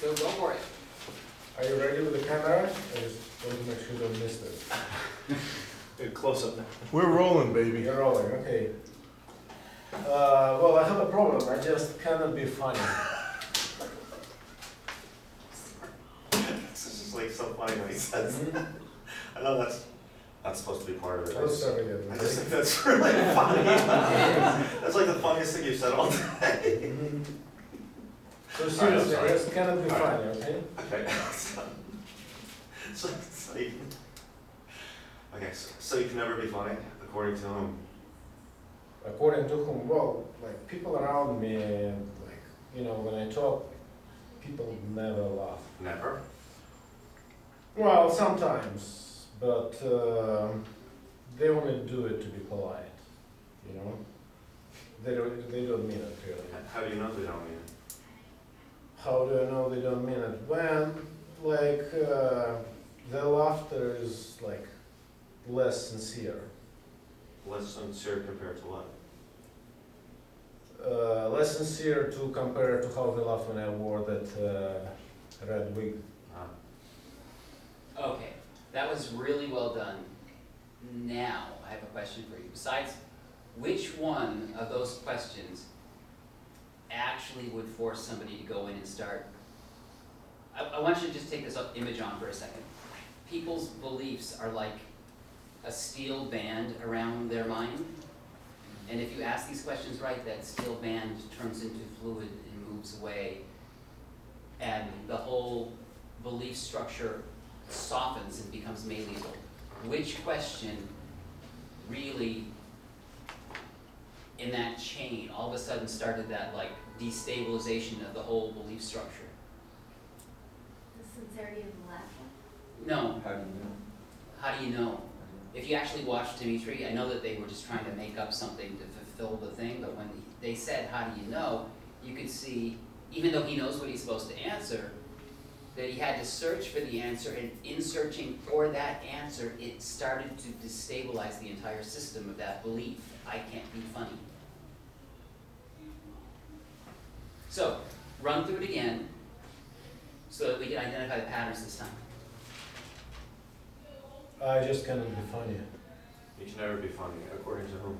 So go for it. Are you ready with the camera? I just want to make sure you don't miss it. Good close up now. We're rolling, baby. You're rolling, okay. Well, I have a problem. I just cannot be funny. This is just like so funny when he says that. I know that's supposed to be part of it. Oh, sorry, yeah. I just think that's really funny. That's like the funniest thing you've said all day. So seriously, I sorry. just cannot be All right. funny, okay? Okay. So you can never be funny, according to whom? According to whom? Well, like people around me, like, you know, when I talk, people never laugh. Never. Well, sometimes, but they only do it to be polite, you know? They don't mean it really. How do you know they don't mean it? How do I know they don't mean it? When, like, their laughter is, like, less sincere. Less sincere compared to what? Less sincere to compare to how they laughed when I wore that red wig. Okay, that was really well done. Now, I have a question for you. Besides, which one of those questions actually would force somebody to go in and start? I want you to just take this image on for a second. People's beliefs are like a steel band around their mind. And if you ask these questions right, that steel band turns into fluid and moves away. And the whole belief structure softens and becomes malleable. Which question really, in that chain, all of a sudden started that like destabilization of the whole belief structure? The sincerity of the laughter? No. How do you know? How do you know? If you actually watched Dimitri, I know that they were just trying to make up something to fulfill the thing, but when they said, how do you know, you could see, even though he knows what he's supposed to answer, that he had to search for the answer, and in searching for that answer, it started to destabilize the entire system of that belief. I can't be funny. So, run through it again, so that we can identify the patterns this time. I just cannot be funny. You can never be funny, according to whom?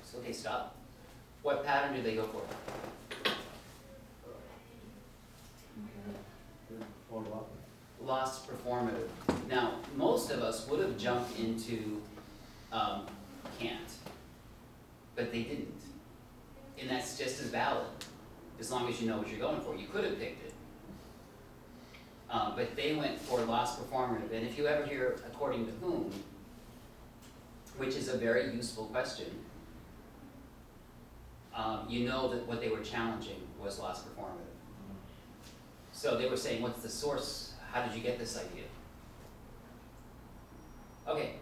So, okay, stop. What pattern do they go for? Lost performative. Now, most of us would have jumped into can't, but they didn't. And that's just as valid, as long as you know what you're going for. You could have picked it. But they went for lost performative. And if you ever hear according to whom, which is a very useful question, you know that what they were challenging was lost performative. So they were saying, what's the source? How did you get this idea? Okay,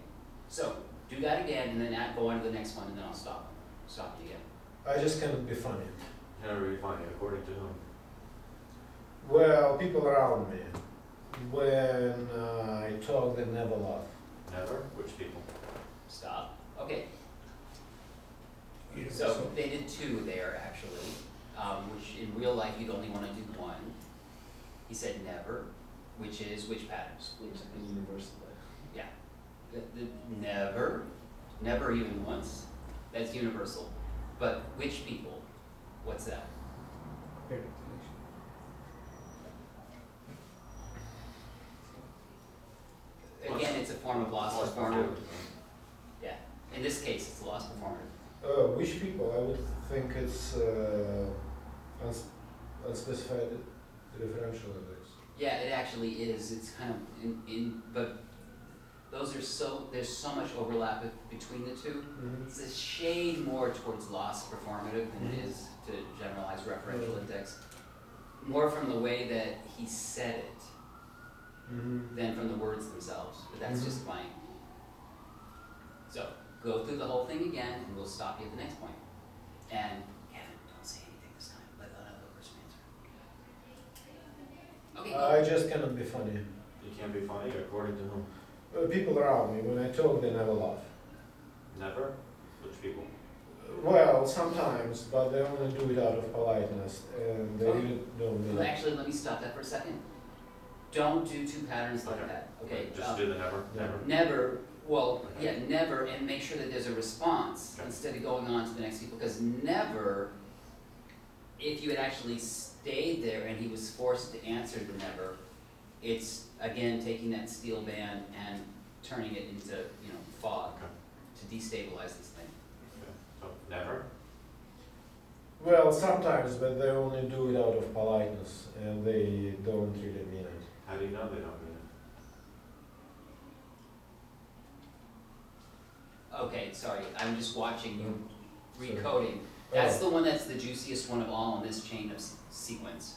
so do that again and then go on to the next one and then I'll stop you again. I just cannot be funny. Never be funny, according to whom? Well, people around me, when I talk, they never laugh. Never? Which people? Stop. Okay. So they did two there actually, which in real life you'd only want to do one. He said never, which is which patterns? Universal. Yeah. The never even once. That's universal. But which people? What's that? Again, it's a form of lost performative. Yeah. In this case, it's lost performative. Which people? I would think it's unspecified differential index. Yeah, it actually is. It's kind of but those are there's so much overlap between the two. Mm-hmm. It's a shade more towards loss performative than it is to generalize referential index. More from the way that he said it than from the words themselves. But that's just my. So go through the whole thing again, and we'll stop you at the next point. And Kevin, don't say anything this time. Let another person answer. Okay. I just cannot be funny. You can't be funny, according to whom? People around me, when I talk, they never laugh. Never? Which people? Well, sometimes, but they only do it out of politeness, and they really don't mean Well, it. actually, let me stop that for a second. Don't do two patterns like Okay. that, okay? Just do the never, never. Never, well, yeah, never, and make sure that there's a response Okay. instead of going on to the next people, because never, if you had actually stayed there and he was forced to answer the never, it's, again, taking that steel band and turning it into, fog Okay. to destabilize this thing. Okay. So, never? Well, sometimes, but they only do it out of politeness, and they don't really mean it. How do you know they don't mean it? Okay, sorry, I'm just watching you recoding. That's the one that's the juiciest one of all in this chain of sequence.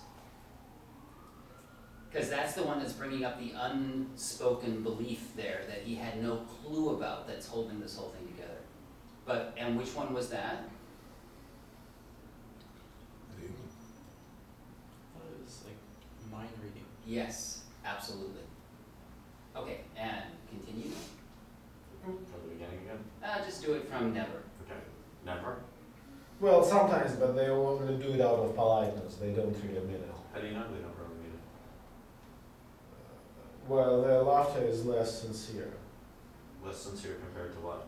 Because that's the one that's bringing up the unspoken belief there that he had no clue about that's holding this whole thing together. But, and which one was that? I thought it was like mind reading. Yes, absolutely. Okay, and continue. From the beginning again? Just do it from never. Okay. Never? Well, sometimes, but they only do it out of politeness, they don't really mean it. How do you know they don't really mean it? Well, their laughter is less sincere. Less sincere compared to what?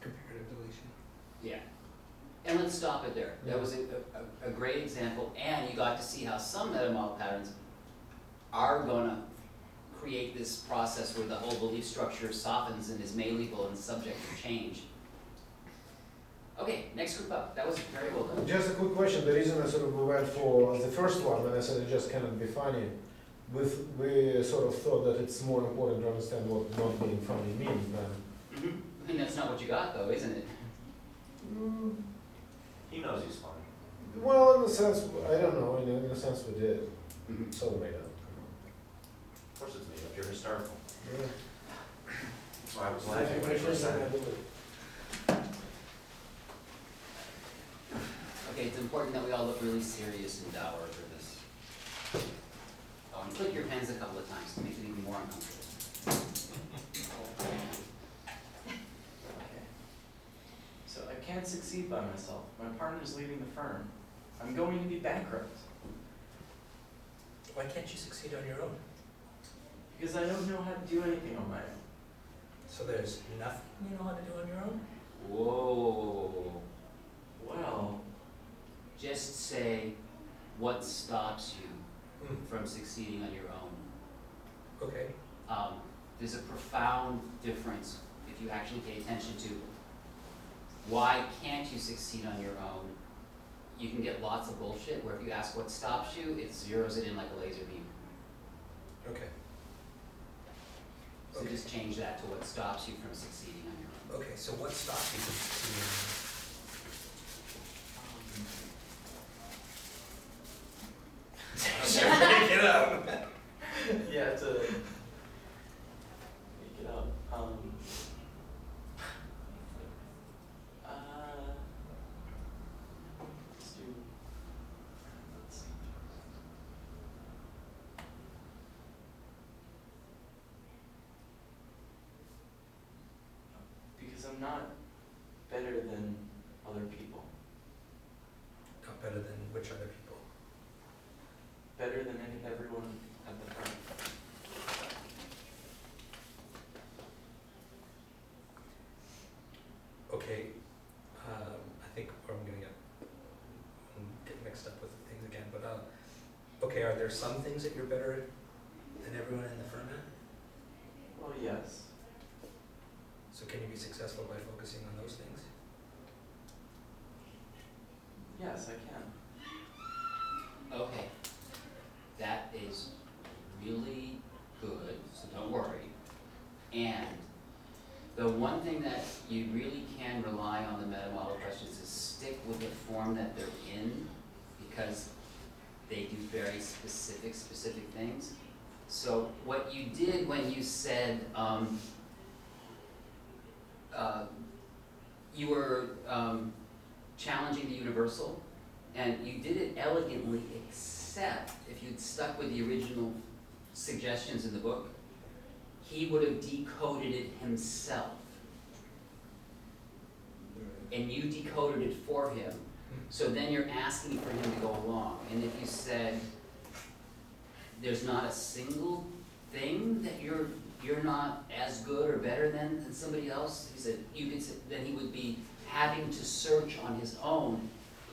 Comparative deletion. Yeah. And let's stop it there. That was a great example, and you got to see how some metamodel patterns are gonna create this process where the whole belief structure softens and is malleable and subject to change. Okay, next group up. That was very well done. Just a quick question, the reason I sort of went for the first one, when I said it just cannot be funny, we sort of thought that it's more important to understand what not being funny means than. I think that's not what you got though, isn't it? He knows he's funny. Well, in a sense, I don't know, in a sense we did, Mhm. so made up. Of course it's made up, you're hysterical. Yeah. That's why I was laughing when you first said it. Okay, it's important that we all look really serious and dour for this. Oh, and click your pens a couple of times to make it even more uncomfortable. Okay. So I can't succeed by myself. My partner's leaving the firm. I'm going to be bankrupt. Why can't you succeed on your own? Because I don't know how to do anything on my own. So there's nothing you know how to do on your own? Whoa. Well, Just say what stops you Hmm. from succeeding on your own. Okay. There's a profound difference if you actually pay attention to why can't you succeed on your own. You can get lots of bullshit where if you ask what stops you, it zeroes it in like a laser beam. Okay. So just change that to what stops you from succeeding on your own. Okay, so what stops you from succeeding? Pick it up. yeah, to make it up. Let's do. Let's see. Because I'm not better than other people. Not better than which other people? Better than everyone at the firm. Okay, I think where I'm getting mixed up with things again, but, okay, are there some things that you're better at than everyone in the firm at? Well, yes. So can you be successful by focusing on those things? Yes, I can. Okay, that is really good, so don't worry. And the one thing that you really can rely on the meta model questions is stick with the form that they're in, because they do very specific things. So what you did when you said you were challenging the universal, and you did it elegantly, except if you'd stuck with the original suggestions in the book, he would have decoded it himself. and you decoded it for him. So then you're asking for him to go along, and if you said, there's not a single thing that you're not as good or better than somebody else, he said, then he would be having to search on his own,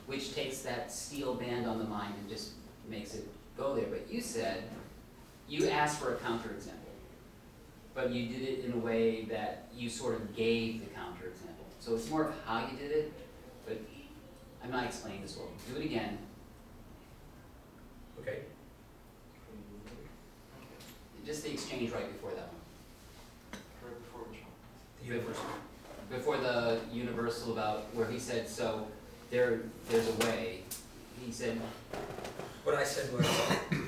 which takes that steel band on the mind and just makes it go there. But you said, you asked for a counterexample, but you did it in a way that you sort of gave the counterexample. So it's more of how you did it, but I'm not explaining this well. Do it again. Okay, Just the exchange right before that one. Right before which one? the universal. Before the universal about where he said, so there's a way. He said, What I said was,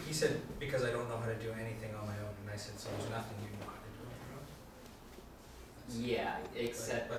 he said, because I don't know how to do anything on my own, and I said, so there's nothing you know how to do on your own? yeah, except